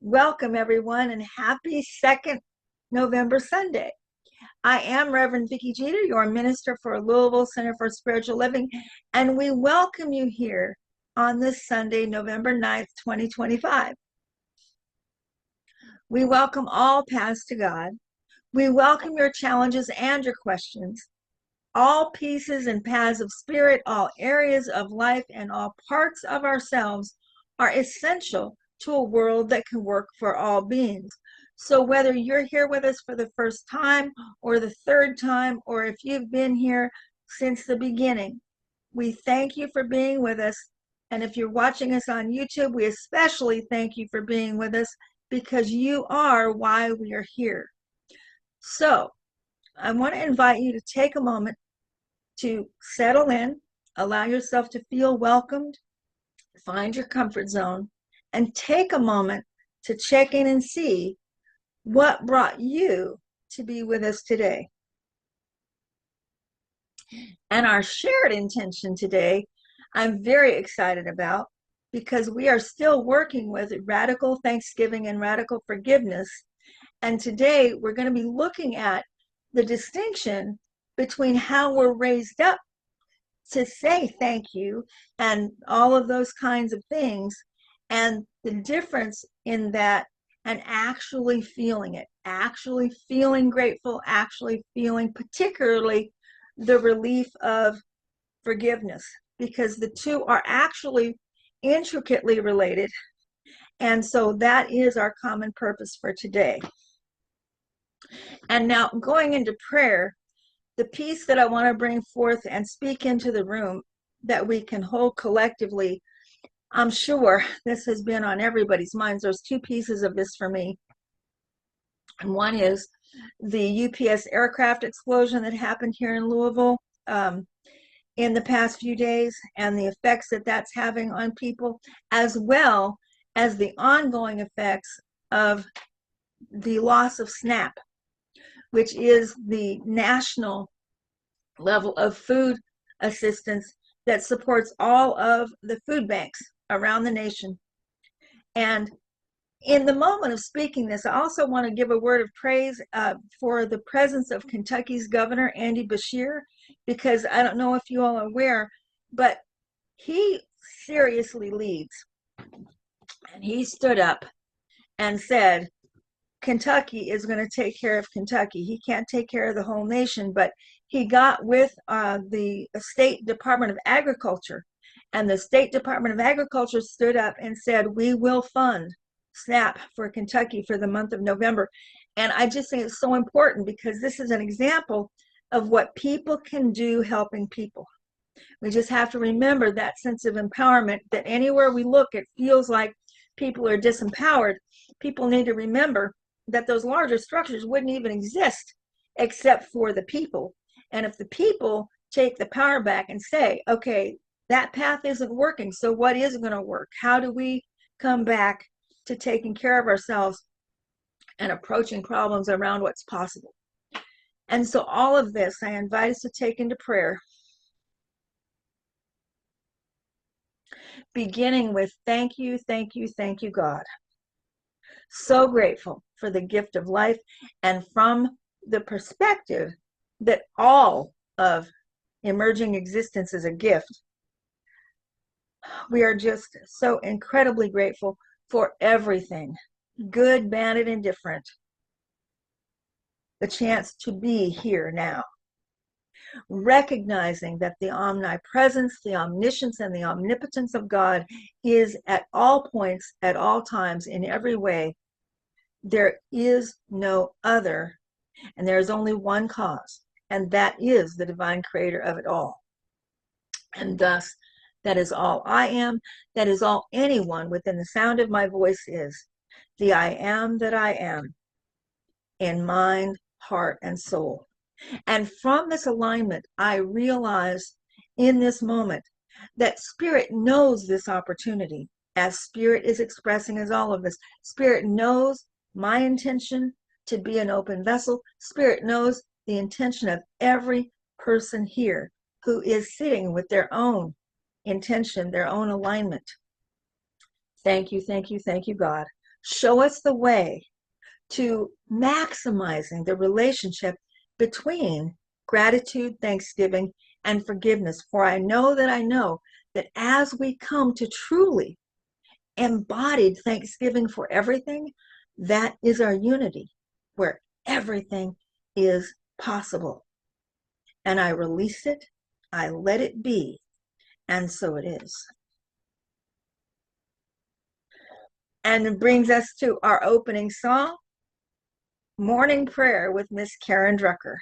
Welcome, everyone, and happy second November Sunday. I am Reverend Vicky Jeter, your minister for Louisville Center for Spiritual Living, and we welcome you here on this Sunday, November 9th, 2025. We welcome all paths to God. We welcome your challenges and your questions. All pieces and paths of spirit, all areas of life, and all parts of ourselves are essential to a world that can work for all beings. So whether you're here with us for the first time or the third time, or if you've been here since the beginning, we thank you for being with us. And if you're watching us on YouTube, we especially thank you for being with us because you are why we are here. So I want to invite you to take a moment to settle in, allow yourself to feel welcomed, find your comfort zone, and take a moment to check in and see what brought you to be with us today. And our shared intention today, I'm very excited about because we are still working with radical thanksgiving and radical forgiveness. And today we're going to be looking at the distinction between how we're raised up to say thank you and all of those kinds of things, and the difference in that and actually feeling it, actually feeling grateful, actually feeling particularly the relief of forgiveness, because the two are actually intricately related. And so that is our common purpose for today. And now going into prayer, the piece that I want to bring forth and speak into the room that we can hold collectively, I'm sure this has been on everybody's minds. There's two pieces of this for me. And one is the UPS aircraft explosion that happened here in Louisville in the past few days and the effects that that's having on people, as well as the ongoing effects of the loss of SNAP, which is the national level of food assistance that supports all of the food banks around the nation. And in the moment of speaking this, I also want to give a word of praise for the presence of Kentucky's Governor, Andy Beshear, because I don't know if you all are aware, but he seriously leads. And he stood up and said, Kentucky is going to take care of Kentucky. He can't take care of the whole nation, but he got with the State Department of Agriculture, and the State Department of Agriculture stood up and said, we will fund SNAP for Kentucky for the month of November. And I just think it's so important because this is an example of what people can do helping people. We just have to remember that sense of empowerment, that anywhere we look, it feels like people are disempowered. People need to remember that those larger structures wouldn't even exist except for the people. And if the people take the power back and say, okay, that path isn't working, so what is going to work? How do we come back to taking care of ourselves and approaching problems around what's possible? And so all of this, I invite us to take into prayer, beginning with thank you, thank you, thank you, God. So grateful for the gift of life, and from the perspective that all of emerging existence is a gift, we are just so incredibly grateful for everything, good, bad, and indifferent. The chance to be here now, recognizing that the omnipresence, the omniscience, and the omnipotence of God is at all points, at all times, in every way. There is no other, and there is only one cause, and that is the divine creator of it all. And thus, that is all I am, that is all anyone within the sound of my voice is, the I am that I am, in mind, heart, and soul. And from this alignment, I realize in this moment that Spirit knows this opportunity, as Spirit is expressing as all of this. Spirit knows my intention to be an open vessel. Spirit knows the intention of every person here who is sitting with their own intention, their own alignment. Thank you, thank you, thank you, God, Show us the way to maximizing the relationship between gratitude, thanksgiving, and forgiveness. For I know that as we come to truly embodied thanksgiving for everything, that is our unity, where everything is possible. And I release it, I let it be, and so it is. And it brings us to our opening song, Morning Prayer with Miss Karen Drucker.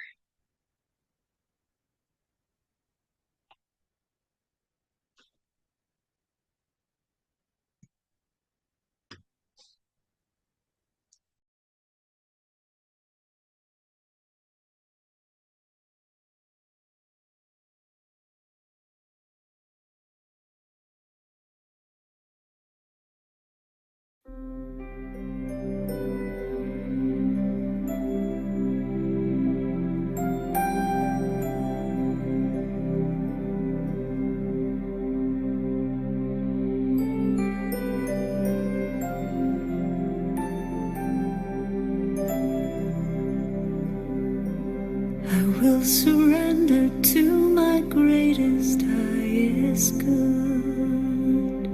I will surrender to my greatest, highest good.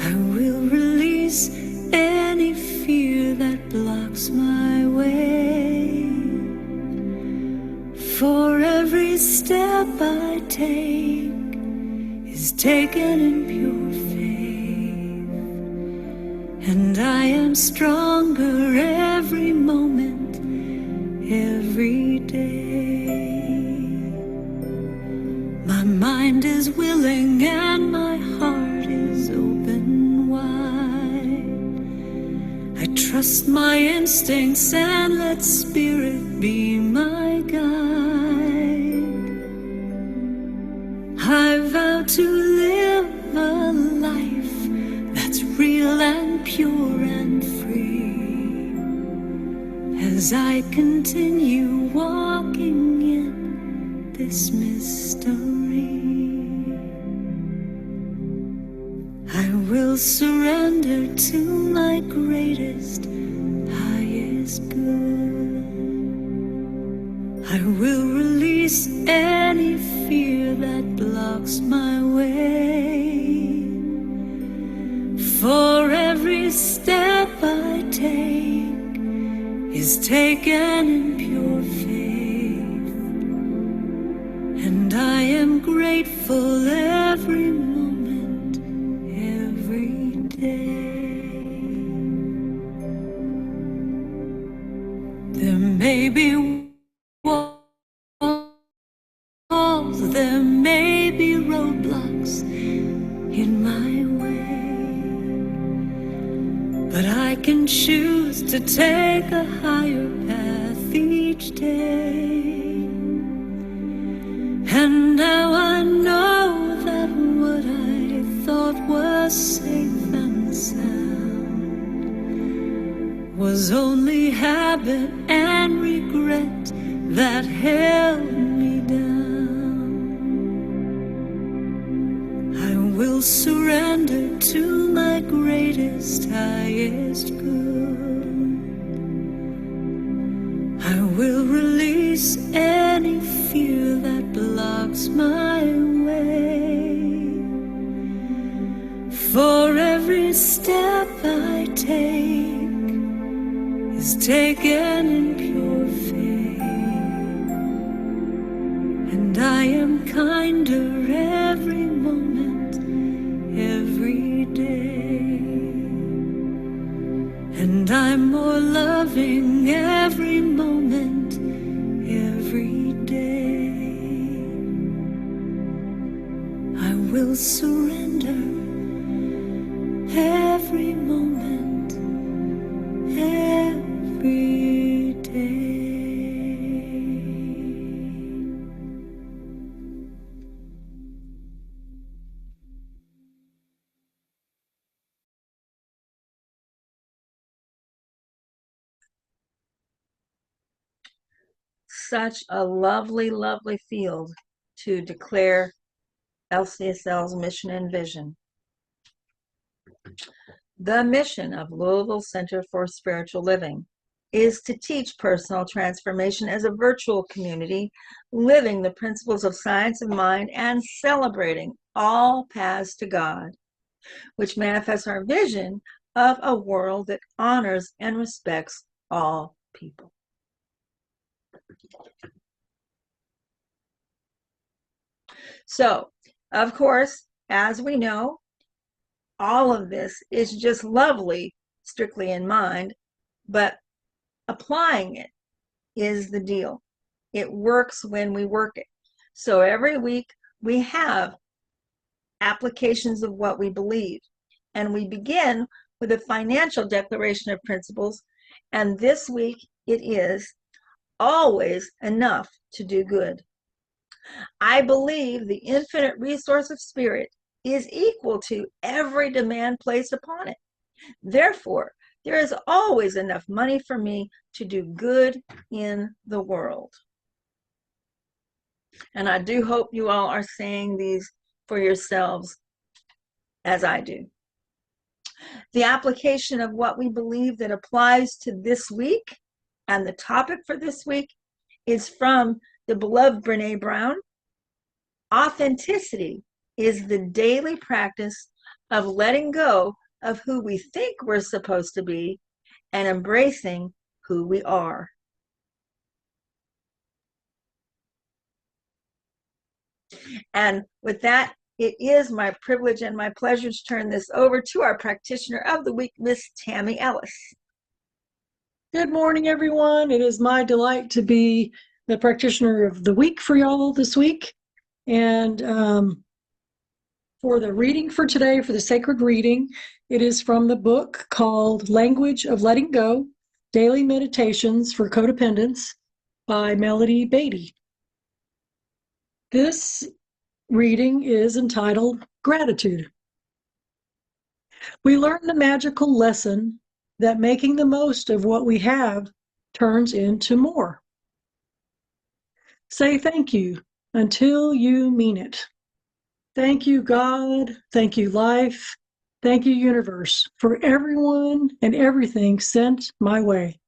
I will release any fear that blocks my way. For every step I take is taken in pure faith, and I am stronger every moment, every day. My mind is willing and my heart is open wide. I trust my instincts and let spirit be my guide. I vow to live a life that's real and pure and free, as I continue walking in this mystery. I will surrender to my greatest, highest good. I will release any fear that blocks my way. For every step I take is taken in pure faith, and I am grateful every moment, every day. There may be walls, there may be roadblocks in my way, but I can choose to take a higher path each day. And now I know that what I thought was safe and sound was only habit and regret that held me down. I will surrender to my greatest, highest good. I will release any fear that blocks my way. For every step I take is taken in pure faith, and I am kinder every moment, every day, and I'm more loving every moment, every day. I will surrender every moment, every day. Such a lovely, lovely field to declare LCSL's mission and vision. The mission of Louisville Center for Spiritual Living is to teach personal transformation as a virtual community, living the principles of science of mind and celebrating all paths to God, which manifests our vision of a world that honors and respects all people. So, of course, as we know, all of this is just lovely, strictly in mind, but applying it is the deal. It works when we work it. So every week we have applications of what we believe, and we begin with a financial declaration of principles, and this week it is always enough to do good. I believe the infinite resource of spirit is equal to every demand placed upon it. Therefore, there is always enough money for me to do good in the world. And I do hope you all are saying these for yourselves as I do. The application of what we believe that applies to this week and the topic for this week is from the beloved Brene Brown. Authenticity is the daily practice of letting go of who we think we're supposed to be and embracing who we are. And with that, it is my privilege and my pleasure to turn this over to our practitioner of the week, Miss Tammy Ellis. Good morning, everyone. It is my delight to be the practitioner of the week for y'all this week. And for the reading for today, for the sacred reading, it is from the book called Language of Letting Go, Daily Meditations for Codependence by Melody Beatty. This reading is entitled Gratitude. We learn the magical lesson that making the most of what we have turns into more. Say thank you until you mean it. Thank you, God. Thank you, life. Thank you, universe, for everyone and everything sent my way.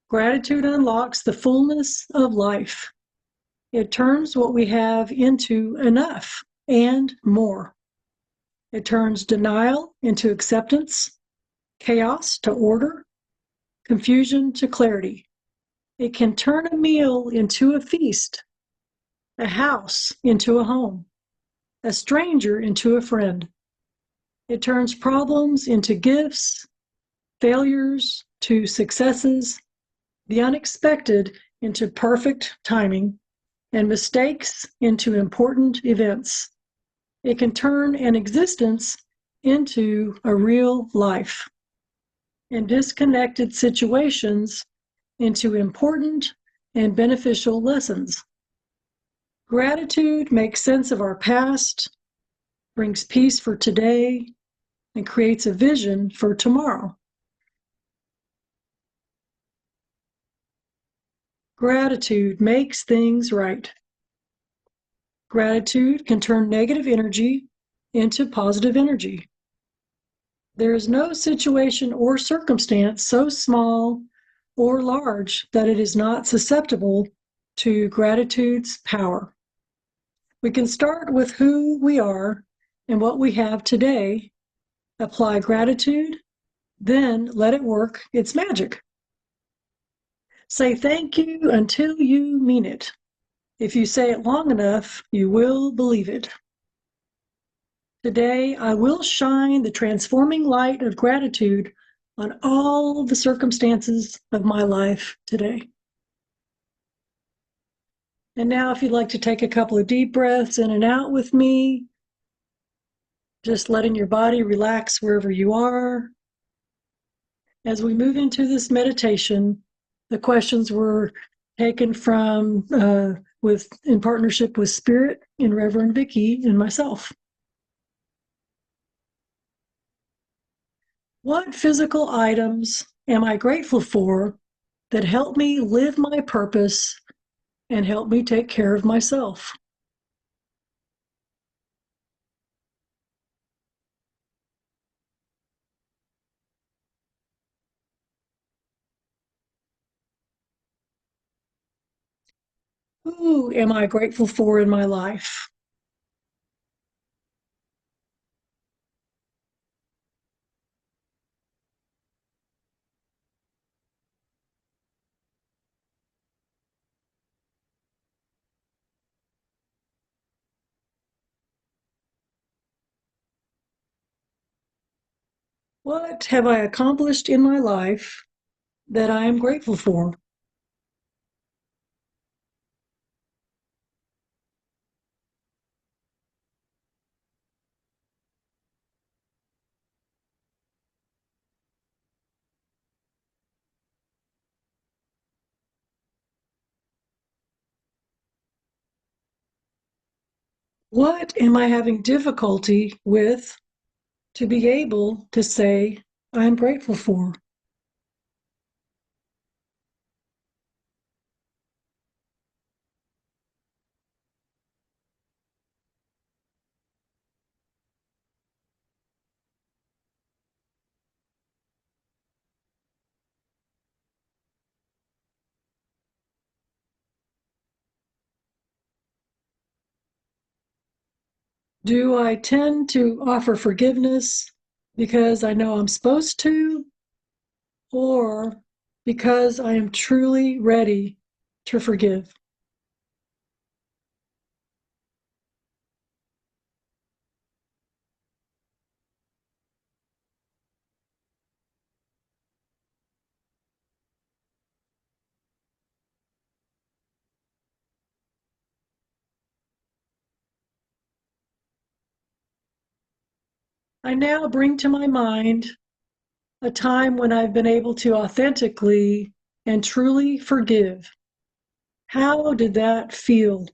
Gratitude unlocks the fullness of life. It turns what we have into enough and more. It turns denial into acceptance, chaos to order, confusion to clarity. It can turn a meal into a feast, a house into a home, a stranger into a friend. It turns problems into gifts, failures to successes, the unexpected into perfect timing, and mistakes into important events. It can turn an existence into a real life, and disconnected situations into important and beneficial lessons. Gratitude makes sense of our past, brings peace for today, and creates a vision for tomorrow. Gratitude makes things right. Gratitude can turn negative energy into positive energy. There is no situation or circumstance so small or large that it is not susceptible to gratitude's power. We can start with who we are and what we have today, apply gratitude, then let it work its magic. Say thank you until you mean it. If you say it long enough, you will believe it. Today, I will shine the transforming light of gratitude on all the circumstances of my life today. And now, if you'd like to take a couple of deep breaths in and out with me, just letting your body relax wherever you are. As we move into this meditation, the questions were taken from in partnership with Spirit and Rev Vicky and myself. What physical items am I grateful for that help me live my purpose and help me take care of myself? Who am I grateful for in my life? What have I accomplished in my life that I am grateful for? What am I having difficulty with to be able to say I'm grateful for? Do I tend to offer forgiveness because I know I'm supposed to, or because I am truly ready to forgive? I now bring to my mind a time when I've been able to authentically and truly forgive. How did that feel?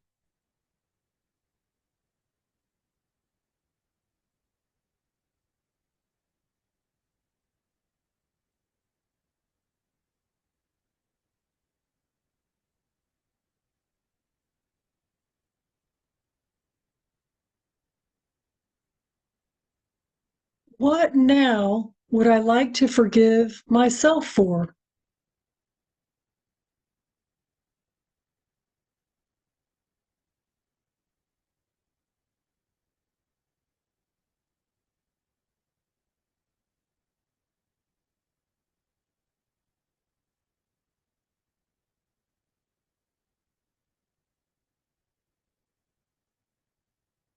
What now would I like to forgive myself for?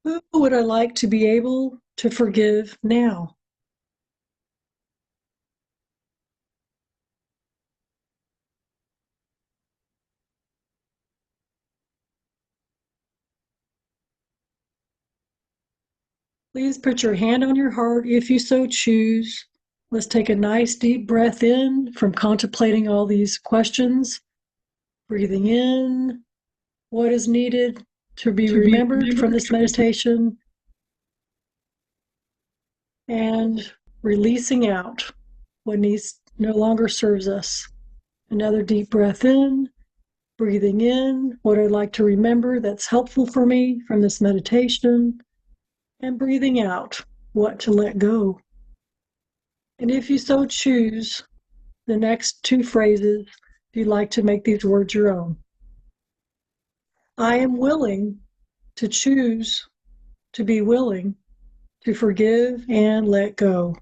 Who would I like to be able to forgive now? Please put your hand on your heart if you so choose. Let's take a nice deep breath in from contemplating all these questions. Breathing in what is needed to be remembered from this meditation, and releasing out what needs no longer serves us. Another deep breath in, breathing in what I'd like to remember that's helpful for me from this meditation, and breathing out what to let go. And if you so choose, the next two phrases, if you'd like to make these words your own. I am willing to choose to be willing to forgive and let go.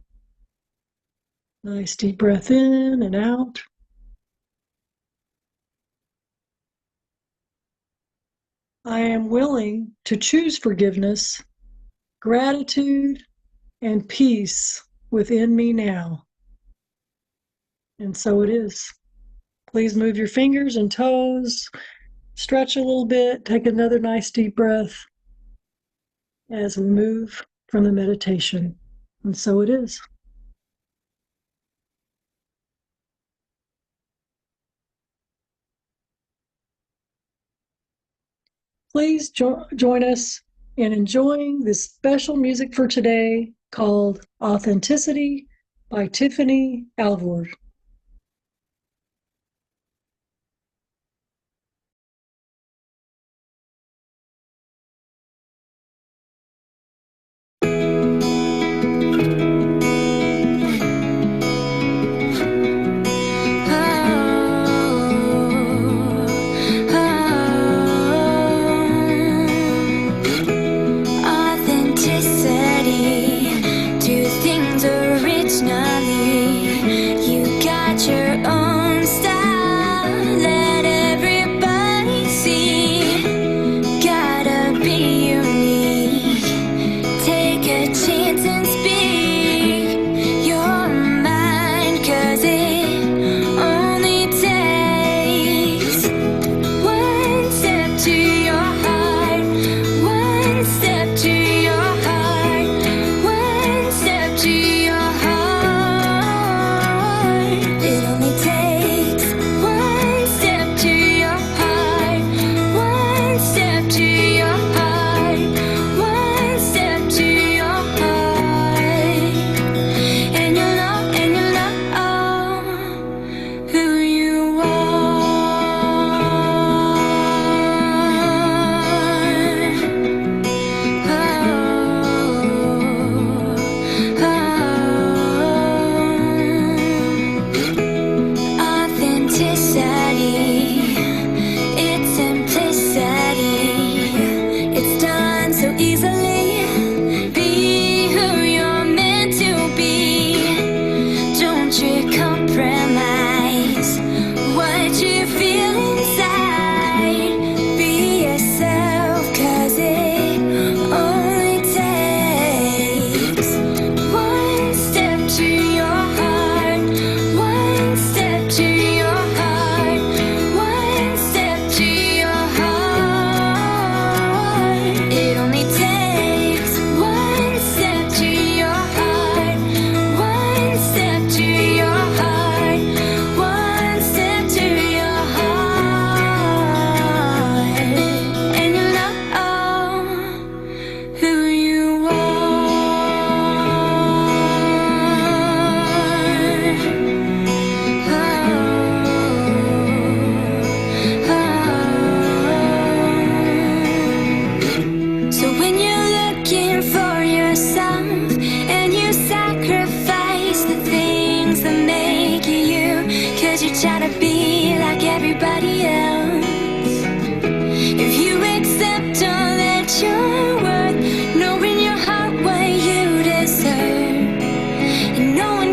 Nice deep breath in and out. I am willing to choose forgiveness, gratitude, and peace within me now. And so it is. Please move your fingers and toes, stretch a little bit, take another nice deep breath as we move from the meditation. And so it is. Please join us in enjoying this special music for today called Authenticity by Tiffany Alvord.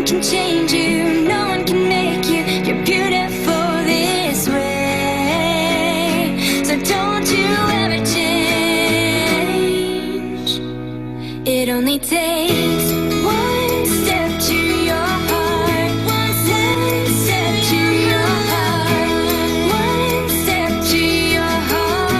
one can change you, no one can make you. You're beautiful this way. So don't you ever change. It only takes one step to your heart, one step to your heart, one step to your heart.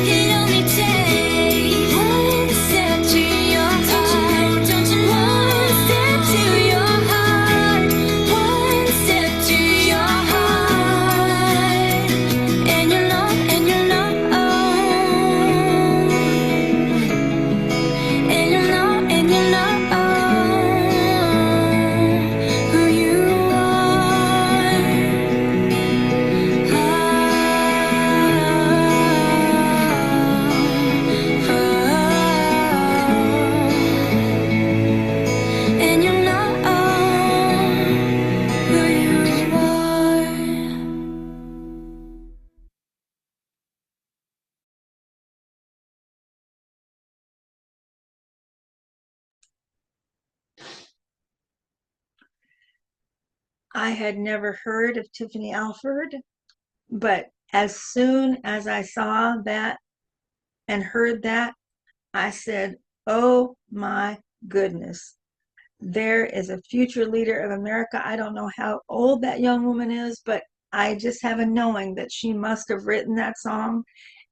It only takes one step to your heart, don't you know? One step to your heart, one step to your heart, and you know, and you know. And you know, and you know who you are. And you know who you are. I had never heard of Tiffany Alford, but as soon as I saw that and heard that, I said, oh my goodness, there is a future leader of America. I don't know how old that young woman is, but I just have a knowing that she must have written that song,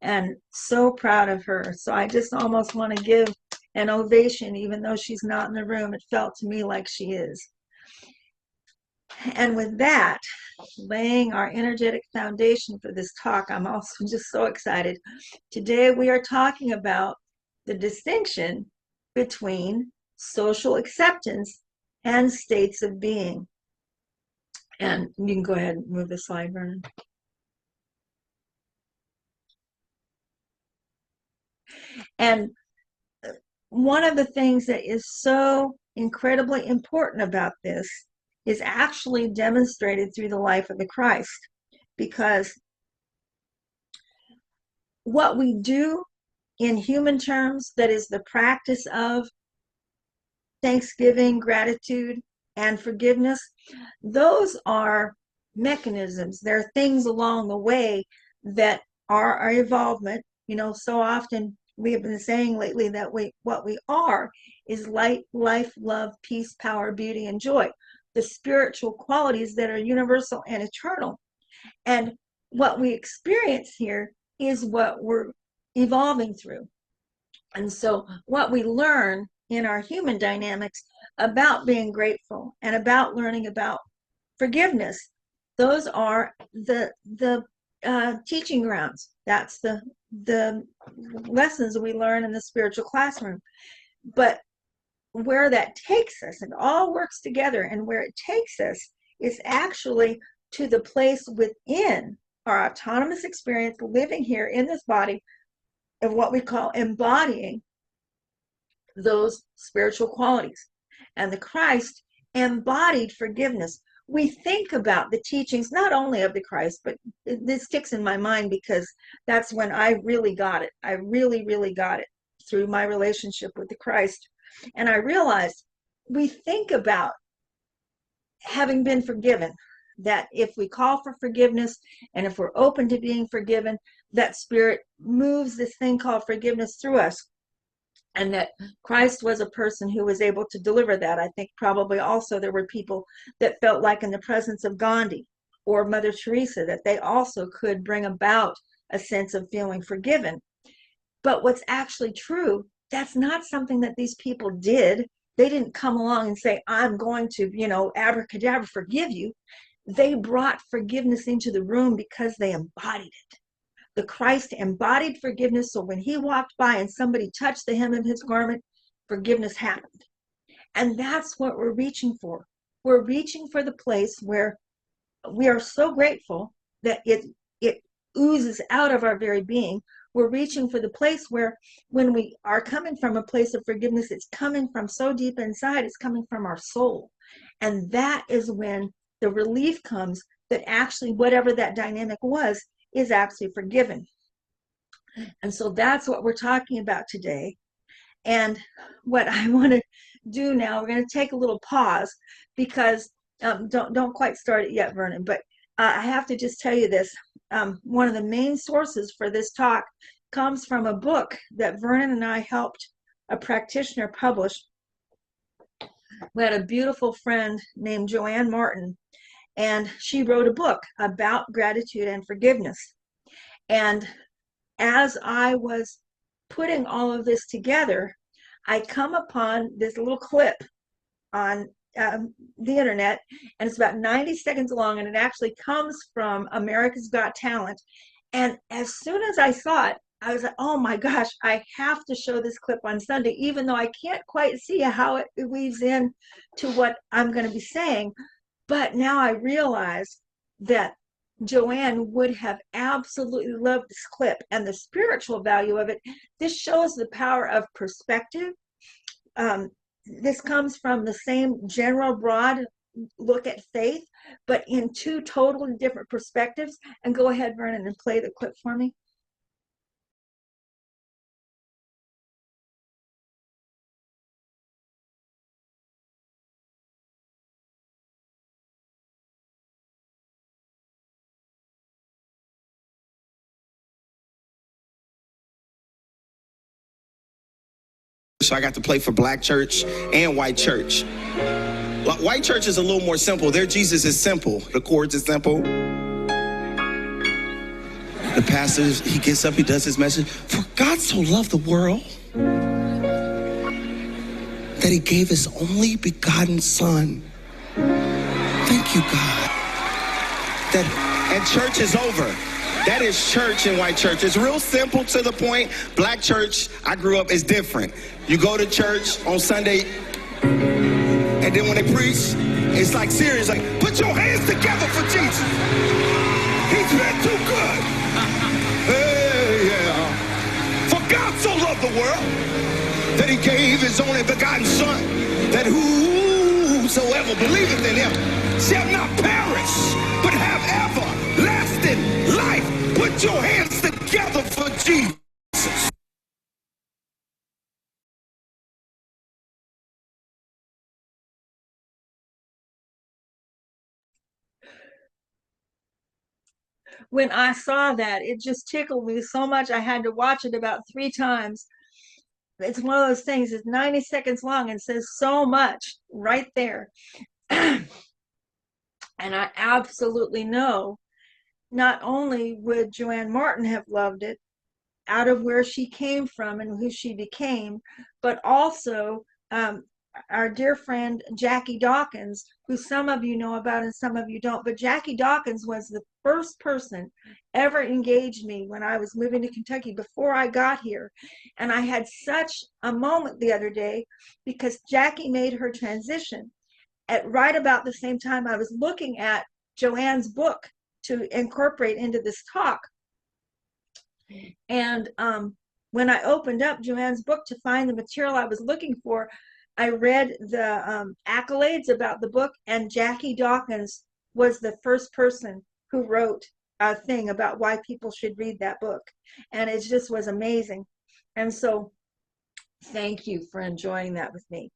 and so proud of her. So I just almost want to give an ovation, even though she's not in the room. It felt to me like she is. And with that, laying our energetic foundation for this talk, I'm also just so excited. Today we are talking about the distinction between social acceptance and states of being. And you can go ahead and move the slide, Vernon. And one of the things that is so incredibly important about this is actually demonstrated through the life of the Christ, because what we do in human terms, that is the practice of thanksgiving, gratitude, and forgiveness, those are mechanisms. They're things along the way that are our involvement. You know, so often we have been saying lately that what we are is light, life, love, peace, power, beauty, and joy, the spiritual qualities that are universal and eternal. And what we experience here is what we're evolving through. And so what we learn in our human dynamics about being grateful and about learning about forgiveness, those are the teaching grounds. That's the lessons we learn in the spiritual classroom. But where that takes us, and all works together, and where it takes us is actually to the place within our autonomous experience living here in this body of what we call embodying those spiritual qualities. And the Christ embodied forgiveness. We think about the teachings not only of the Christ, but this sticks in my mind because that's when I really got it. I really, really got it through my relationship with the Christ. And I realized we think about having been forgiven, that if we call for forgiveness and if we're open to being forgiven, that Spirit moves this thing called forgiveness through us. And that Christ was a person who was able to deliver that. I think probably also there were people that felt like in the presence of Gandhi or Mother Teresa, that they also could bring about a sense of feeling forgiven. But what's actually true, that's not something that these people did. They didn't come along and say, I'm going to, abracadabra, forgive you. They brought forgiveness into the room because they embodied it. The Christ embodied forgiveness, so when he walked by and somebody touched the hem of his garment, forgiveness happened. And that's what we're reaching for. We're reaching for the place where we are so grateful that it oozes out of our very being. We're reaching for the place where when we are coming from a place of forgiveness, it's coming from so deep inside, it's coming from our soul. And that is when the relief comes that actually whatever that dynamic was is actually forgiven. And so that's what we're talking about today. And what I want to do now, we're going to take a little pause because don't quite start it yet, Vernon, but I have to just tell you this. One of the main sources for this talk comes from a book that Vernon and I helped a practitioner publish. We had a beautiful friend named Joanne Martin, and she wrote a book about gratitude and forgiveness. And as I was putting all of this together, I come upon this little clip on the internet, and it's about 90 seconds long, and it actually comes from America's Got Talent. And as soon as I saw it, I was like, oh my gosh, I have to show this clip on Sunday, even though I can't quite see how it weaves in to what I'm going to be saying. But now I realize that Joanne would have absolutely loved this clip and the spiritual value of it. This shows the power of perspective. This comes from the same general broad look at faith, but in two totally different perspectives. And go ahead, Vernon, and play the clip for me. So I got to play for black church and white church. White church is a little more simple. Their Jesus is simple. The chords are simple. The pastor, he gets up, he does his message. For God so loved the world that he gave his only begotten son. Thank you, God. And church is over. That is church in white church. It's real simple, to the point. Black church, I grew up, is different. You go to church on Sunday, and then when they preach, it's like serious, like, put your hands together for Jesus. He's been too good. Hey, yeah. For God so loved the world that he gave his only begotten son, that whosoever believeth in him shall not perish, but have everlasting life. Put your hands together for Jesus. When I saw that, it just tickled me so much. I had to watch it about 3 times. It's one of those things, it's 90 seconds long and says so much right there. And I absolutely know not only would Joanne Martin have loved it out of where she came from and who she became, but also our dear friend Jackie Dawkins, who some of you know about and some of you don't, but Jackie Dawkins was the first person ever engaged me when I was moving to Kentucky before I got here. And I had such a moment the other day because Jackie made her transition at right about the same time I was looking at Joanne's book to incorporate into this talk. And when I opened up Joanne's book to find the material I was looking for, I read the accolades about the book, and Jackie Dawkins was the first person who wrote a thing about why people should read that book. And it just was amazing. And so thank you for enjoying that with me.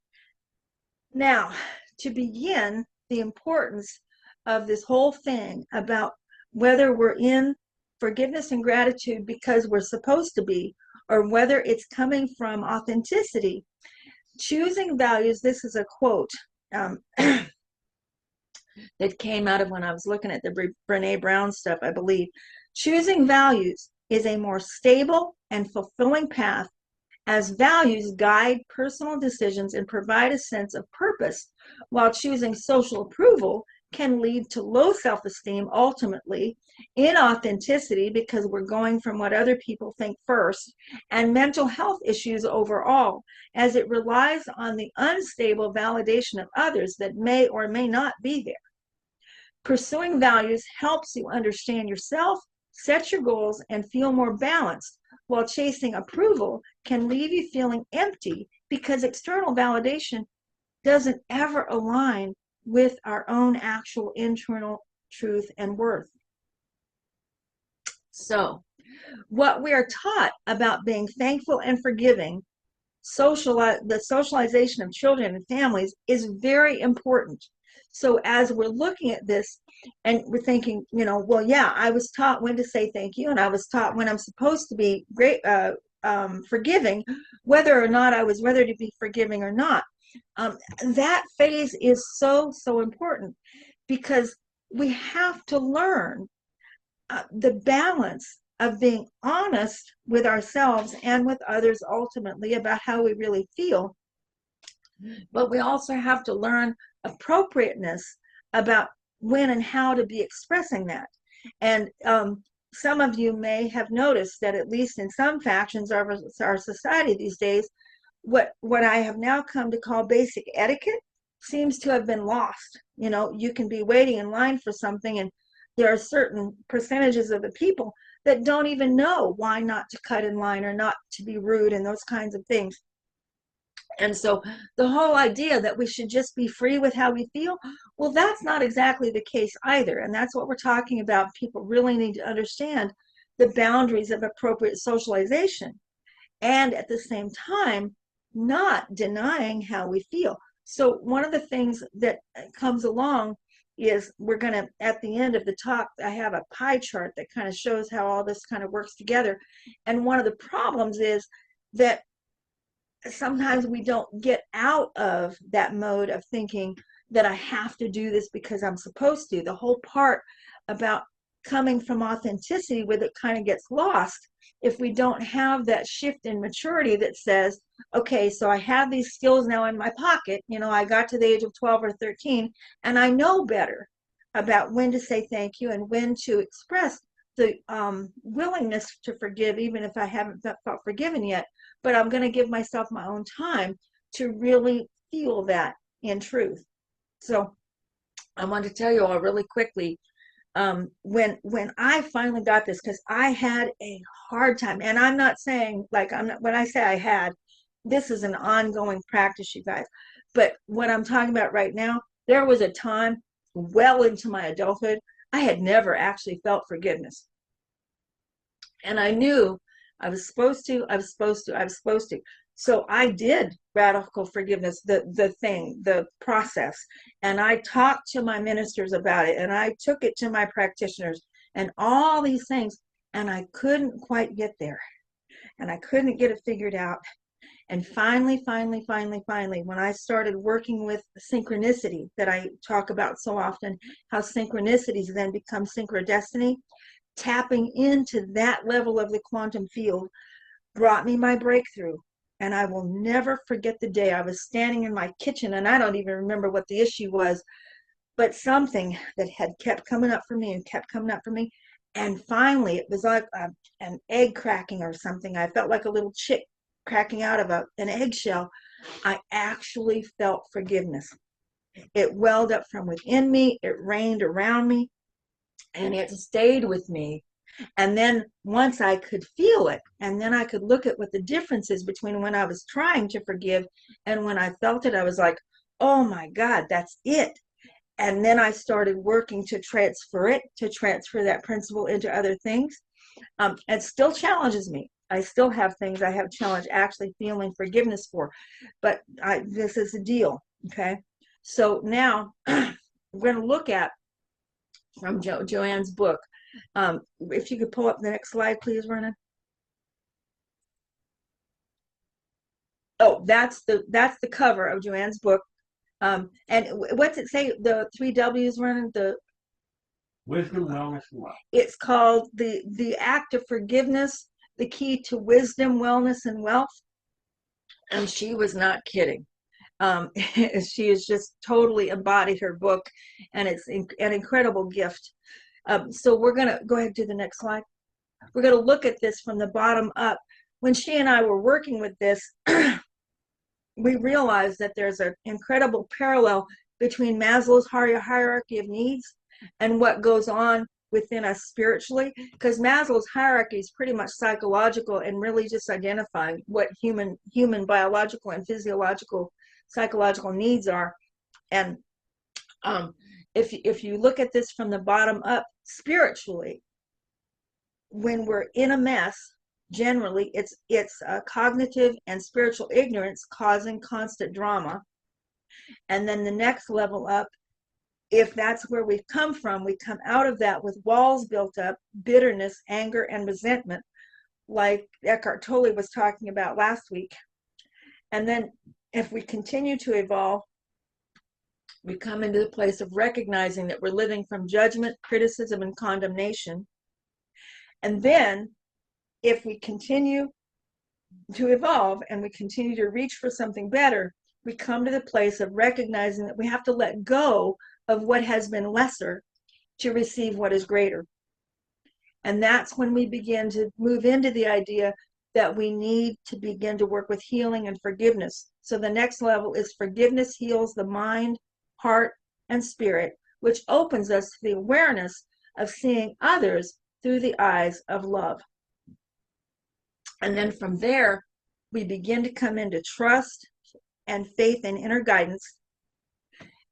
Now, to begin, the importance of this whole thing about whether we're in forgiveness and gratitude because we're supposed to be, or whether it's coming from authenticity. Choosing values, this is a quote that came out of when I was looking at the Brene Brown stuff, I believe. Choosing values is a more stable and fulfilling path, as values guide personal decisions and provide a sense of purpose, while choosing social approval can lead to low self-esteem, ultimately, inauthenticity because we're going from what other people think first, and mental health issues overall, as it relies on the unstable validation of others that may or may not be there. Pursuing values helps you understand yourself, set your goals, and feel more balanced, while chasing approval can leave you feeling empty because external validation doesn't ever align with our own actual internal truth and worth. So, what we are taught about being thankful and forgiving the socialization of children and families is very important. So as we're looking at this and we're thinking, well, yeah, I was taught when to say thank you, and I was taught when I'm supposed to be great, forgiving, whether or not I was whether to be forgiving or not. That phase is so, so important, because we have to learn the balance of being honest with ourselves and with others ultimately about how we really feel. But we also have to learn appropriateness about when and how to be expressing that. And some of you may have noticed that, at least in some factions of our society these days, what I have now come to call basic etiquette seems to have been lost. You can be waiting in line for something, and there are certain percentages of the people that don't even know why not to cut in line or not to be rude and those kinds of things. And so the whole idea that we should just be free with how we feel, well, that's not exactly the case either. And that's what we're talking about. People really need to understand the boundaries of appropriate socialization, and at the same time, not denying how we feel. So one of the things that comes along is, we're going to, at the end of the talk, I have a pie chart that kind of shows how all this kind of works together. And one of the problems is that sometimes we don't get out of that mode of thinking that I have to do this because I'm supposed to. The whole part about coming from authenticity with it kind of gets lost if we don't have that shift in maturity that says, okay, so I have these skills now in my pocket. I got to the age of 12 or 13, and I know better about when to say thank you and when to express the willingness to forgive, even if I haven't felt forgiven yet. But I'm going to give myself my own time to really feel that in truth. So I want to tell you all really quickly, when I finally got this, because I had a hard time, and I'm not saying, when I say I had, this is an ongoing practice, you guys. But what I'm talking about right now, there was a time well into my adulthood, I had never actually felt forgiveness. And I knew I was supposed to. So I did radical forgiveness, the process. And I talked to my ministers about it, and I took it to my practitioners and all these things. And I couldn't quite get there. And I couldn't get it figured out. And finally, when I started working with synchronicity that I talk about so often, how synchronicities then become synchrodestiny, tapping into that level of the quantum field brought me my breakthrough. And I will never forget the day I was standing in my kitchen, and I don't even remember what the issue was, but something that had kept coming up for me and kept coming up for me. And finally, it was like an egg cracking or something. I felt like a little chick cracking out of an eggshell. I actually felt forgiveness. It welled up from within me. It rained around me, and it stayed with me. And then once I could feel it, and then I could look at what the difference is between when I was trying to forgive and when I felt it, I was like, oh my God, that's it. And then I started working to transfer that principle into other things. It still challenges me. I still have things I have challenge actually feeling forgiveness for, but this is the deal. Okay. So now we're going to look at, from Joanne's book. If you could pull up the next slide, please, Vernon. Oh, that's the cover of Joanne's book. And what's it say? The 3 W's, Vernon? The Wisdom, wellness, and wealth. It's called the act of forgiveness, the key to wisdom, wellness, and wealth. And she was not kidding. She has just totally embodied her book, and it's an incredible gift. So we're going to go ahead and do the next slide. We're going to look at this from the bottom up. When she and I were working with this, we realized that there's an incredible parallel between Maslow's hierarchy of needs and what goes on within us spiritually, because Maslow's hierarchy is pretty much psychological and really just identifying what human biological and physiological psychological needs are. And if you look at this from the bottom up spiritually, when we're in a mess, Generally, it's cognitive and spiritual ignorance causing constant drama. And then the next level up, if that's where we've come from, we come out of that with walls built up, bitterness, anger, and resentment, like Eckhart Tolle was talking about last week. And then if we continue to evolve, we come into the place of recognizing that we're living from judgment, criticism, and condemnation. And then if we continue to evolve and we continue to reach for something better, we come to the place of recognizing that we have to let go of what has been lesser to receive what is greater. And that's when we begin to move into the idea that we need to begin to work with healing and forgiveness. So the next level is forgiveness heals the mind, heart, and spirit, which opens us to the awareness of seeing others through the eyes of love. And then from there, we begin to come into trust and faith and inner guidance.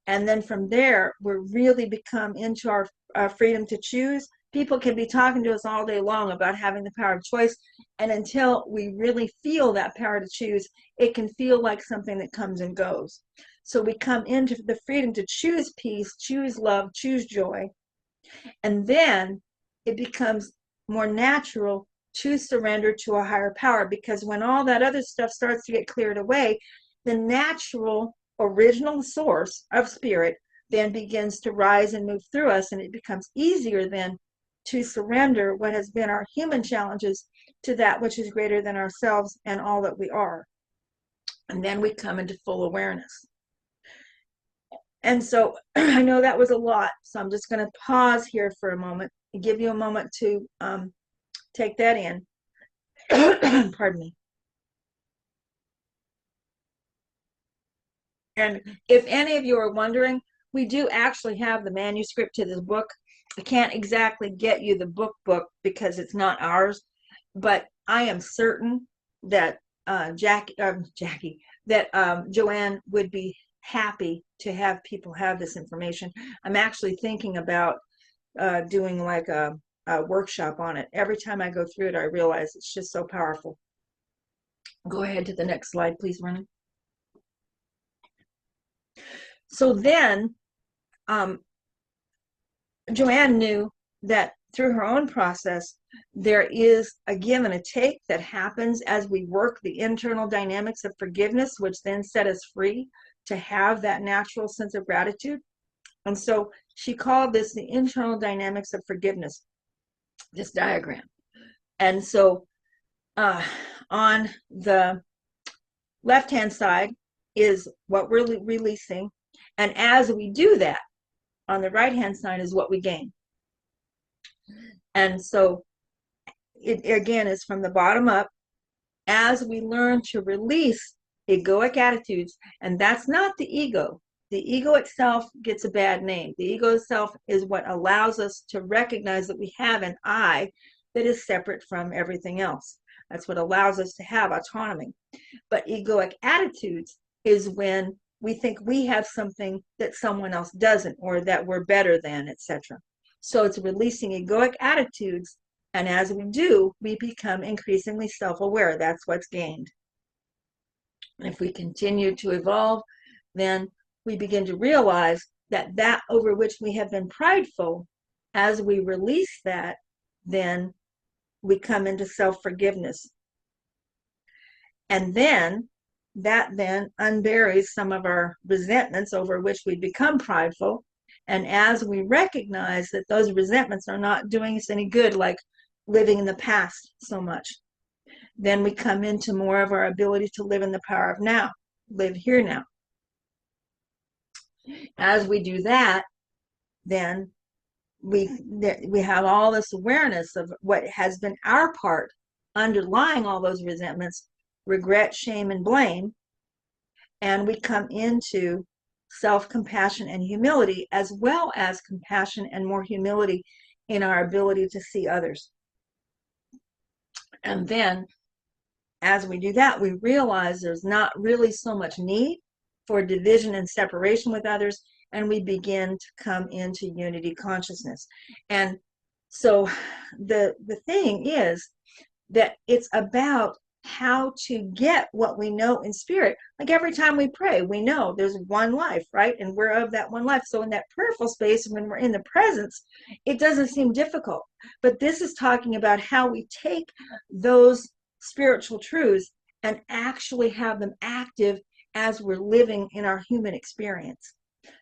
And then from there, we really become into our freedom to choose. People can be talking to us all day long about having the power of choice. And until we really feel that power to choose, it can feel like something that comes and goes. So we come into the freedom to choose peace, choose love, choose joy. And then it becomes more natural to surrender to a higher power, because when all that other stuff starts to get cleared away, the natural original source of spirit then begins to rise and move through us, and it becomes easier then to surrender what has been our human challenges to that which is greater than ourselves and all that we are. And then we come into full awareness. And so I know that was a lot, so I'm just going to pause here for a moment and give you a moment to take that in. Pardon me. And if any of you are wondering, we do actually have the manuscript to this book. I can't exactly get you the book because it's not ours, but I am certain that Joanne would be happy to have people have this information. I'm actually thinking about doing like a workshop on it. Every time I go through it, I realize it's just so powerful. Go ahead to the next slide, please, Vernon. So then Joanne knew that through her own process, there is a give and a take that happens as we work the internal dynamics of forgiveness, which then set us free to have that natural sense of gratitude. And so she called this the internal dynamics of forgiveness, this diagram. And so on the left-hand side is what we're releasing. And as we do that, on the right-hand side is what we gain. And so it again is from the bottom up. As we learn to release egoic attitudes, and that's not the ego. The ego itself gets a bad name. The ego itself is what allows us to recognize that we have an I that is separate from everything else. That's what allows us to have autonomy. But egoic attitudes is when we think we have something that someone else doesn't, or that we're better than, etc. So it's releasing egoic attitudes, and as we do, we become increasingly self-aware. That's what's gained. And if we continue to evolve, then we begin to realize that that over which we have been prideful, as we release that, then we come into self-forgiveness. And then that then unburies some of our resentments over which we become prideful. And as we recognize that those resentments are not doing us any good, like living in the past so much, then we come into more of our ability to live in the power of now, live here now. As we do that, then we have all this awareness of what has been our part underlying all those resentments, regret, shame, and blame, and we come into self-compassion and humility, as well as compassion and more humility in our ability to see others. And then as we do that, we realize there's not really so much need for division and separation with others, and we begin to come into unity consciousness. And so the thing is that it's about how to get what we know in spirit. Like every time we pray, we know there's one life, right? And we're of that one life. So in that prayerful space, when we're in the presence, it doesn't seem difficult. But this is talking about how we take those spiritual truths and actually have them active as we're living in our human experience.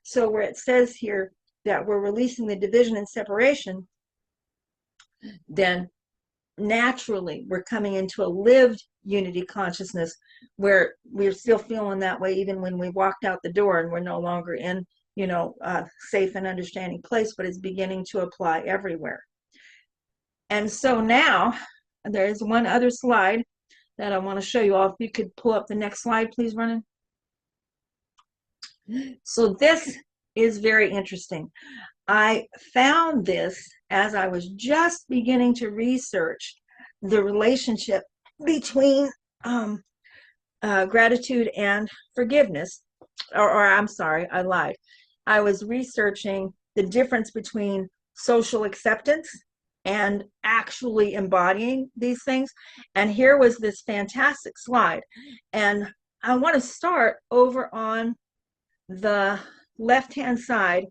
So where it says here that we're releasing the division and separation, then naturally we're coming into a lived unity consciousness where we're still feeling that way even when we walked out the door, and we're no longer in, a safe and understanding place, but it's beginning to apply everywhere. And so now there's one other slide that I want to show you all. If you could pull up the next slide, please, Ronan. So this is very interesting. I found this as I was just beginning to research the relationship between gratitude and forgiveness. Or I'm sorry, I lied. I was researching the difference between social acceptance and actually embodying these things. And here was this fantastic slide. And I want to start over on the left-hand side,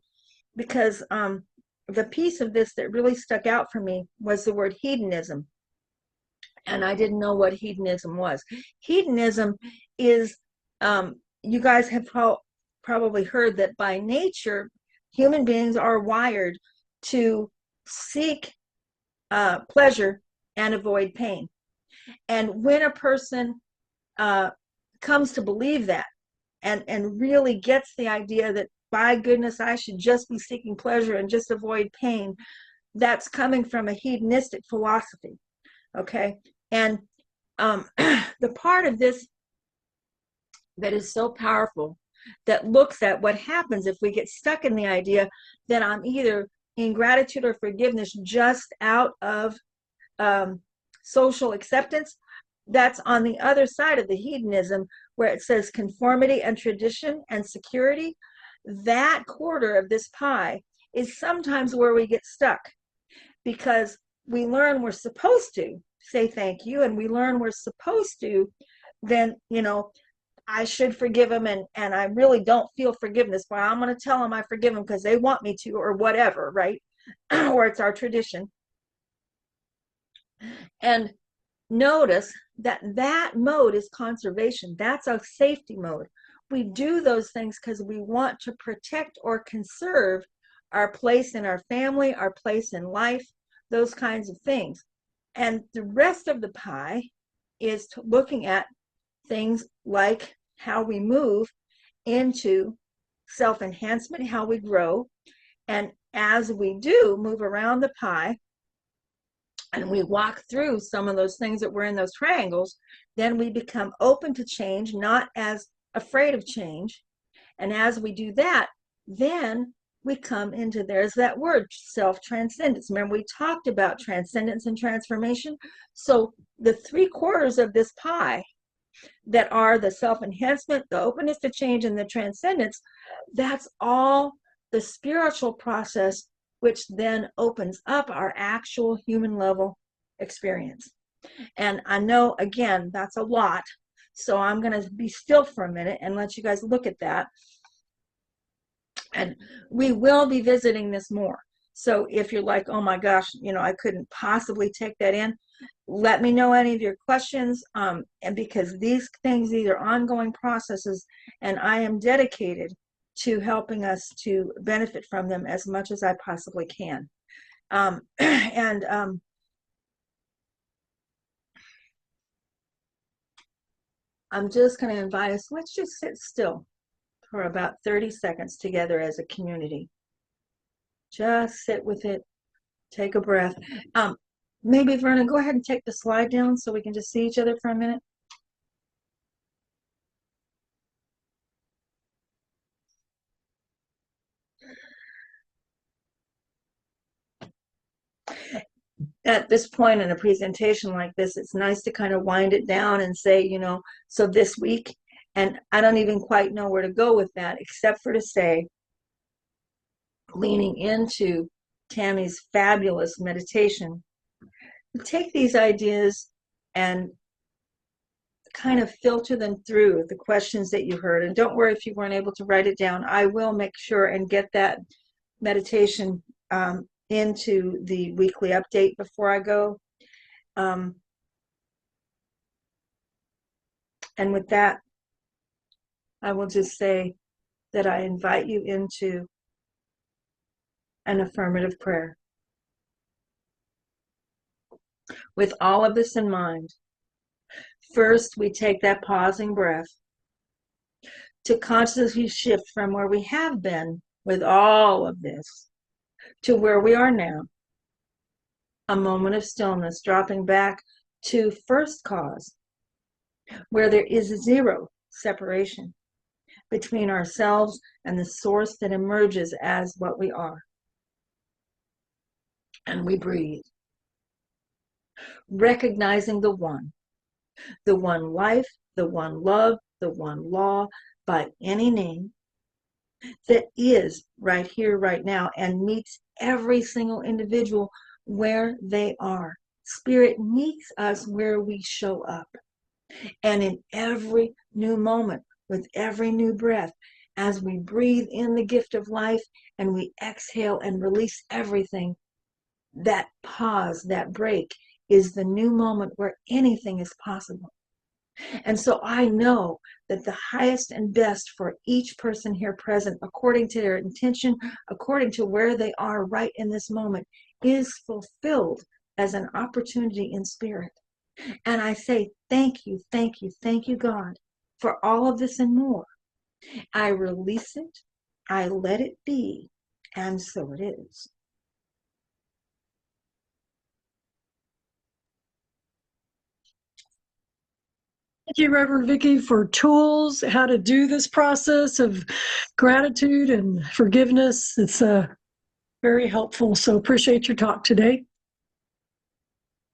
because the piece of this that really stuck out for me was the word hedonism. And I didn't know what hedonism was. Hedonism is, you guys have probably heard that by nature, human beings are wired to seek pleasure and avoid pain. And when a person comes to believe that and really gets the idea that, by goodness, I should just be seeking pleasure and just avoid pain, that's coming from a hedonistic philosophy. Okay. And the part of this that is so powerful, that looks at what happens if we get stuck in the idea that I'm either in gratitude or forgiveness just out of social acceptance, that's on the other side of the hedonism, where it says conformity and tradition and security. That quarter of this pie is sometimes where we get stuck, because we learn we're supposed to say thank you, and we learn we're supposed to then, I should forgive them, and I really don't feel forgiveness, but I'm going to tell them I forgive them because they want me to, or whatever, right? Or it's our tradition. And notice that that mode is conservation. That's a safety mode. We do those things because we want to protect or conserve our place in our family, our place in life, those kinds of things. And the rest of the pie is looking at things like how we move into self-enhancement, how we grow. And as we do move around the pie and we walk through some of those things that were in those triangles, then we become open to change, not as afraid of change. And as we do that, then we come into, there's that word, self-transcendence. Remember, we talked about transcendence and transformation. So the 3/4 of this pie that are the self-enhancement, the openness to change, and the transcendence, that's all the spiritual process, which then opens up our actual human level experience. And I know, again, that's a lot. So I'm going to be still for a minute and let you guys look at that. And we will be visiting this more. So if you're like, oh my gosh, I couldn't possibly take that in, let me know any of your questions. And because these are ongoing processes, and I am dedicated to helping us to benefit from them as much as I possibly can. I'm just going to invite us, let's just sit still for about 30 seconds together as a community. Just sit with it, take a breath. Maybe Vernon, go ahead and take the slide down so we can just see each other for a minute. At this point in a presentation like this, it's nice to kind of wind it down and say, so this week, and I don't even quite know where to go with that, except for to say, leaning into Tammy's fabulous meditation, take these ideas and kind of filter them through the questions that you heard. And don't worry if you weren't able to write it down. I will make sure and get that meditation into the weekly update before I go. And with that, I will just say that I invite you into an affirmative prayer. With all of this in mind, first we take that pausing breath to consciously shift from where we have been with all of this to where we are now. A moment of stillness, dropping back to first cause, where there is zero separation between ourselves and the source that emerges as what we are. And we breathe, recognizing the one life, the one love, the one law, by any name, that is right here, right now, and meets every single individual where they are. Spirit meets us where we show up. And in every new moment, with every new breath, as we breathe in the gift of life and we exhale and release everything, that pause, that break, is the new moment where anything is possible. And so I know that the highest and best for each person here present, according to their intention, according to where they are right in this moment, is fulfilled as an opportunity in spirit. And I say, thank you, thank you, thank you, God, for all of this and more. I release it, I let it be, and so it is. Thank you, Reverend Vicky, for tools, how to do this process of gratitude and forgiveness. It's very helpful. So appreciate your talk today.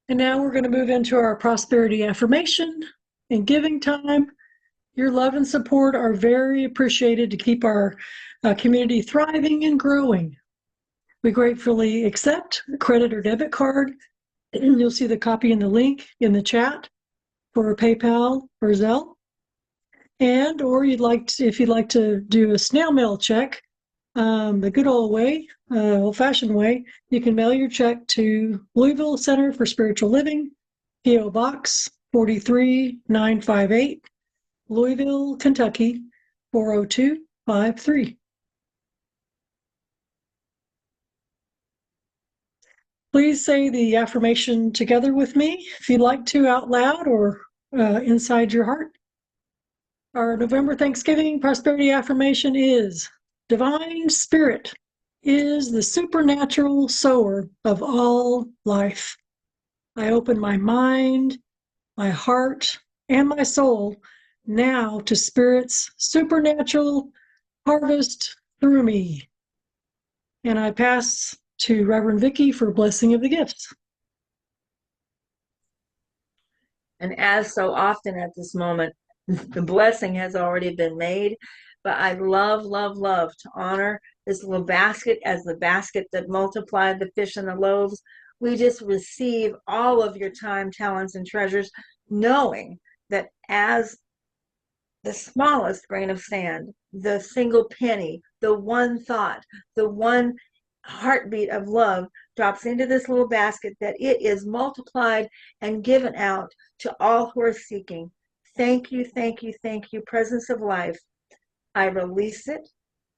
And now we're going to move into our prosperity affirmation and giving time. Your love and support are very appreciated to keep our community thriving and growing. We gratefully accept a credit or debit card. You'll see the copy in the link in the chat for PayPal or Zelle. And or if you'd like to do a snail mail check, the good old way, old-fashioned way, you can mail your check to Louisville Center for Spiritual Living, P.O. Box 43958, Louisville, Kentucky 40253. Please say the affirmation together with me, if you'd like to, out loud or inside your heart. Our November Thanksgiving prosperity affirmation is: Divine Spirit is the supernatural sower of all life. I open my mind, my heart, and my soul now to Spirit's supernatural harvest through me. And I pass to Reverend Vicky for blessing of the gifts. And as so often at this moment, the blessing has already been made, but I love, love, love to honor this little basket as the basket that multiplied the fish and the loaves. We just receive all of your time, talents, and treasures, knowing that as the smallest grain of sand, the single penny, the one thought, the one heartbeat of love drops into this little basket, that it is multiplied and given out to all who are seeking. Thank you, thank you, thank you, presence of life. I release it,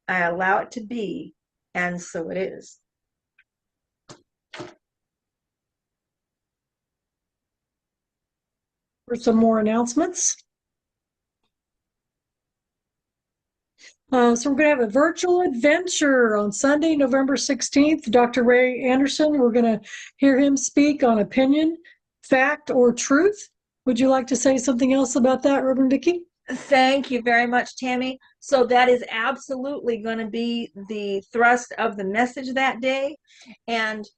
I allow it to be, and so it is. For some more announcements. So we're going to have a virtual adventure on Sunday, November 16th. Dr. Ray Anderson, we're going to hear him speak on opinion, fact, or truth. Would you like to say something else about that, Reverend Vicky? Thank you very much, Tammy. So that is absolutely going to be the thrust of the message that day. And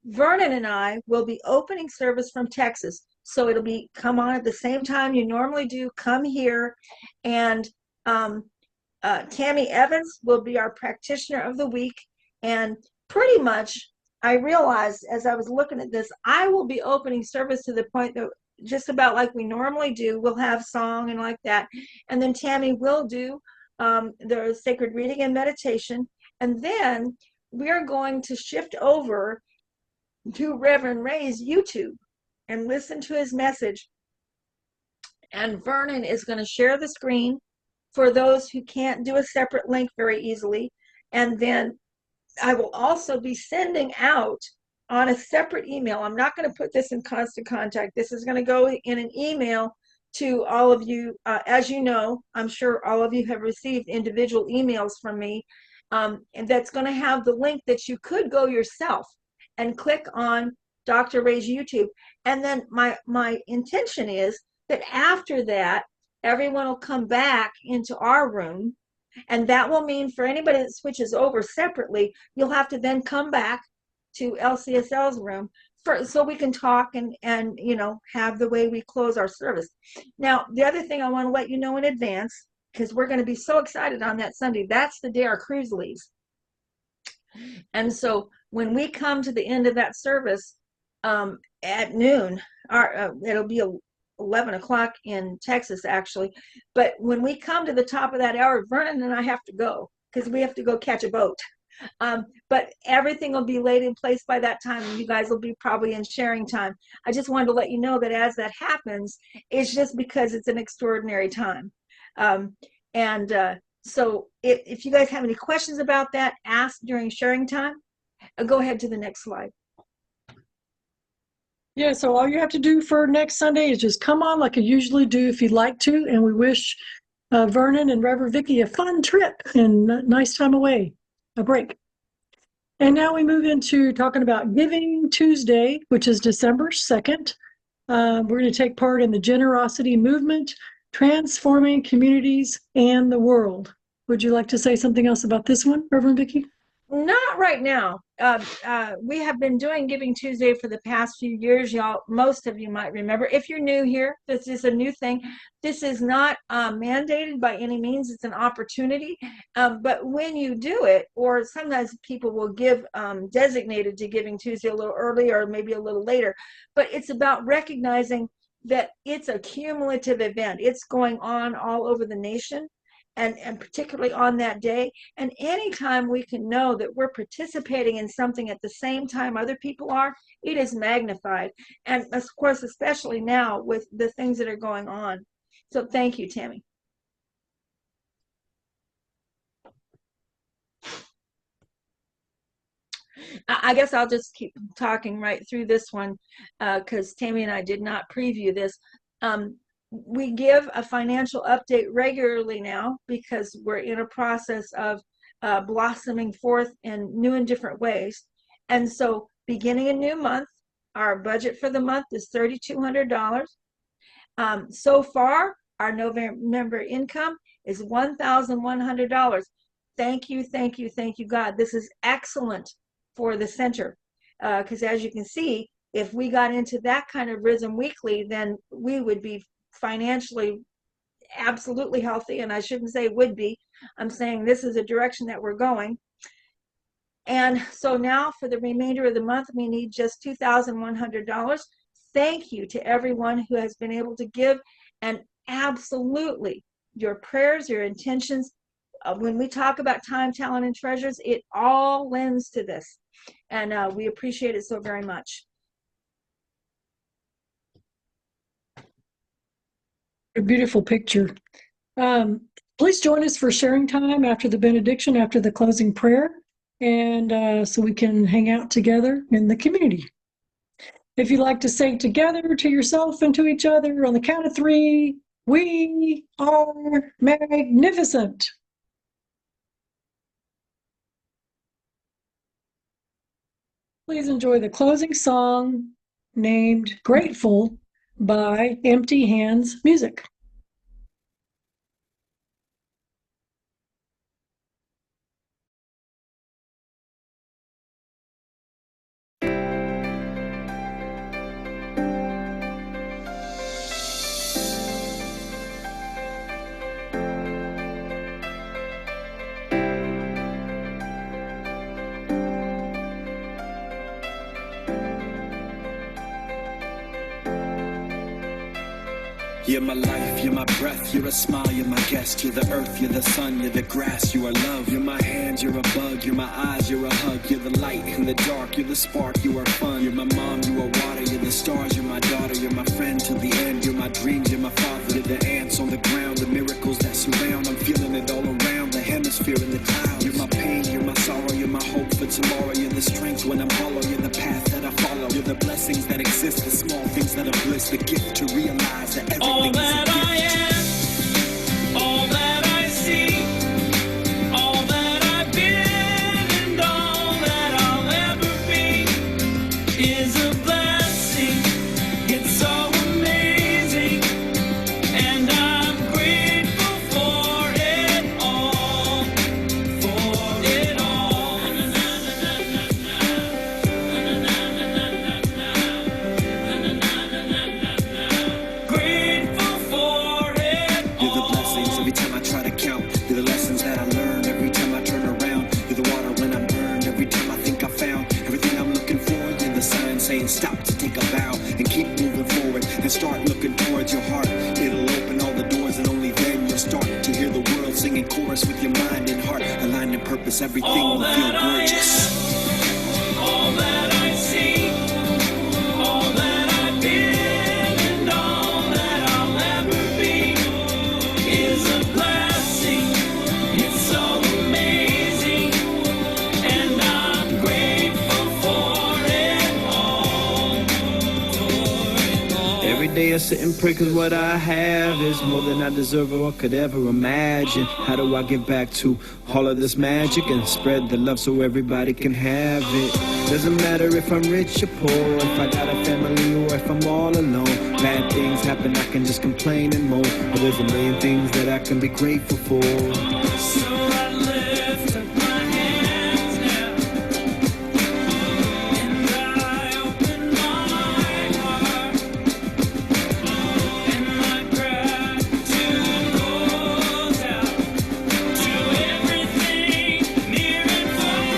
Vernon and I will be opening service from Texas. So it'll be come on at the same time you normally do. Come here. And Tammy Evans will be our practitioner of the week. And pretty much I realized as I was looking at this, I will be opening service to the point that just about like we normally do. We'll have song and like that. And then Tammy will do the sacred reading and meditation. And then we're going to shift over to Reverend Ray's YouTube and listen to his message. And Vernon is going to share the screen for those who can't do a separate link very easily. And then I will also be sending out on a separate email. I'm not going to put this in constant contact. This is going to go in an email to all of you. As you know, I'm sure all of you have received individual emails from me. And that's going to have the link that you could go yourself and click on Dr. Ray's YouTube. And then my intention is that after that, everyone will come back into our room. And that will mean for anybody that switches over separately, you'll have to then come back to LCSL's room so we can talk and have the way we close our service. Now, the other thing I want to let you know in advance, because we're going to be so excited on that Sunday, that's the day our cruise leaves. And so when we come to the end of that service at noon, it'll be 11 o'clock in Texas, actually. But when we come to the top of that hour, Vernon and I have to go because we have to go catch a boat. But everything will be laid in place by that time, and you guys will be probably in sharing time. I just wanted to let you know that as that happens, it's just because it's an extraordinary time. So if you guys have any questions about that, ask during sharing time. Go ahead to the next slide. Yeah, so all you have to do for next Sunday is just come on like you usually do if you'd like to, and we wish Vernon and Rev Vicky a fun trip and nice time away, a break. And now we move into talking about Giving Tuesday, which is December 2nd. We're going to take part in the generosity movement, transforming communities and the world. Would you like to say something else about this one, Reverend Vicky? Not right now. We have been doing Giving Tuesday for the past few years, y'all. Most of you might remember. If you're new here, this is a new thing. This is not mandated by any means. It's an opportunity. But when you do it, or sometimes people will give designated to Giving Tuesday a little early or maybe a little later, but it's about recognizing that it's a cumulative event. It's going on all over the nation. And particularly on that day. And anytime we can know that we're participating in something at the same time other people are, it is magnified. And of course, especially now with the things that are going on. So thank you, Tammy. I guess I'll just keep talking right through this one because Tammy and I did not preview this. We give a financial update regularly now because we're in a process of blossoming forth in new and different ways. And so beginning a new month, our budget for the month is $3,200. So far, our November income is $1,100. Thank you, thank you, thank you, God. This is excellent for the center because as you can see, if we got into that kind of rhythm weekly, then we would be financially absolutely healthy. And I shouldn't say would be, I'm saying this is a direction that we're going. And so now for the remainder of the month, we need just $2,100. Thank you to everyone who has been able to give, and absolutely your prayers, your intentions. When we talk about time, talent, and treasures, it all lends to this. And we appreciate it so very much. A beautiful picture. Please join us for sharing time after the benediction, after the closing prayer, and so we can hang out together in the community. If you'd like to say together to yourself and to each other on the count of 3, we are magnificent. Please enjoy the closing song named Grateful by Empty Hands Music. You're my life, you're my breath, you're a smile, you're my guest. You're the earth, you're the sun, you're the grass, you are love. You're my hands, you're a bug, you're my eyes, you're a hug. You're the light in the dark, you're the spark, you are fun. You're my mom, you are water, you're the stars, you're my daughter. You're my friend till the end, you're my dreams, you're my father. You're the ants on the ground, the miracles that surround. I'm feeling it all around, the hemisphere in the clouds. You're my pain, you're my sorrow, you're my hope for tomorrow. You're the strength when I'm hollow, you're the path that I follow. You're the blessings that exist, the small things that are bliss. The gift to realize that everything All is a that gift. I am, all that I see, all that I've been, and all that I'll ever be is a blessing. It's so amazing, and I'm grateful for it all, for it all. Grateful for it You're the blessings every time I try to count. You're the lessons that I learn every time I turn around. You're the water when I'm burned every time I think I found everything I'm looking for. You're the sign saying stop to take a bow and keep moving forward and start looking towards your heart. It'll open all the doors and only then you'll start to hear the world singing chorus with your mind and heart. Aligned in purpose, everything all will feel that I gorgeous. am, all that I see, all that I've been, and all that I'll ever be is a blessing. It's so amazing, and I'm grateful for it all, Every day I sit and pray cause what I have is more than I deserve or could ever imagine. How do I give back to all of this magic and spread the love so everybody can have it? Doesn't matter if I'm rich or poor, if I got a family or if I'm all alone. Bad things happen, I can just complain and moan, but there's a million things that I can be grateful for. so I lift up my hands now, and I open my heart, and my gratitude goes out to everything near and far.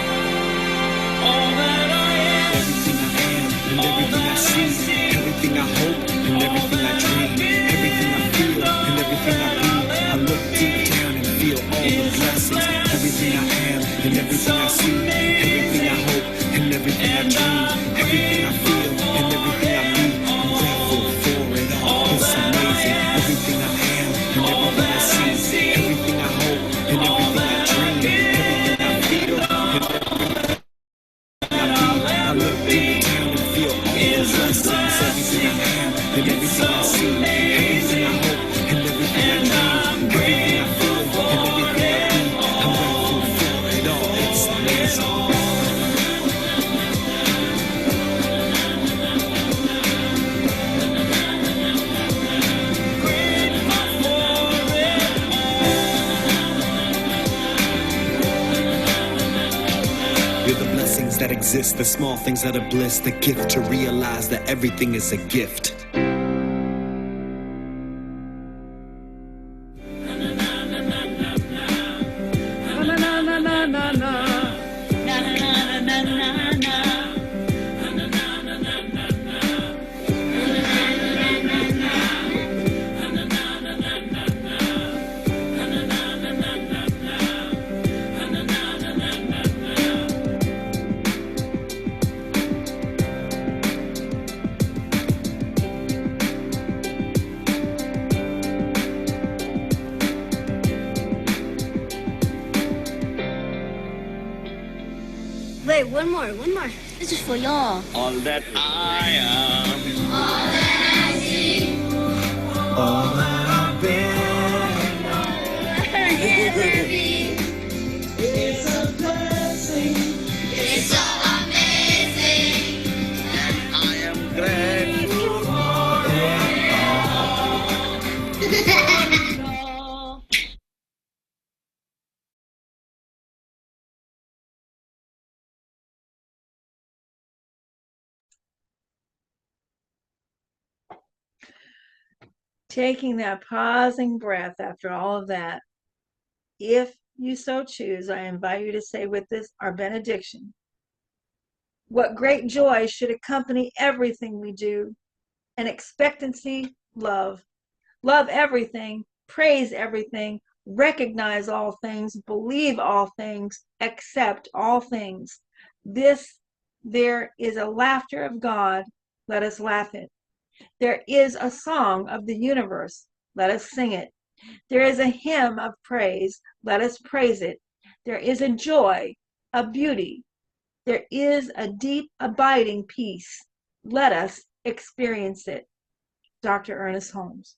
All that I am, Everything I am and everything I see, everything I hope and everything I dream, everything I feel and everything I be. I look deep down and feel all the blessings. Everything I am and everything I see, everything I hope and everything I dream, everything I feel and everything I be. I'm grateful for it all. It's amazing. Everything I am and everything I see, everything I hope and everything I dream, everything I feel and everything I look deep down and feel all the blessings. Everything I am and everything I see, everything I hope and everything I dream, everything I feel and everything I be. I'm grateful for it all. It's amazing. You're the blessings that exist, the small things that are bliss, the gift to realize that everything is a gift. Wait, one more. This is for y'all. all that I am. All that I've been. It's a blessing. It's so amazing. I am grateful Taking that pausing breath after all of that. If you so choose, I invite you to say with this our benediction. What great joy should accompany everything we do, an expectancy, love, Love everything, praise everything, recognize all things, believe all things, accept all things. There is a laughter of God. Let us laugh it. There is a song of the universe. Let us sing it. There is a hymn of praise. Let us praise it. There is a joy, a beauty. There is a deep, abiding peace. Let us experience it. Dr. Ernest Holmes.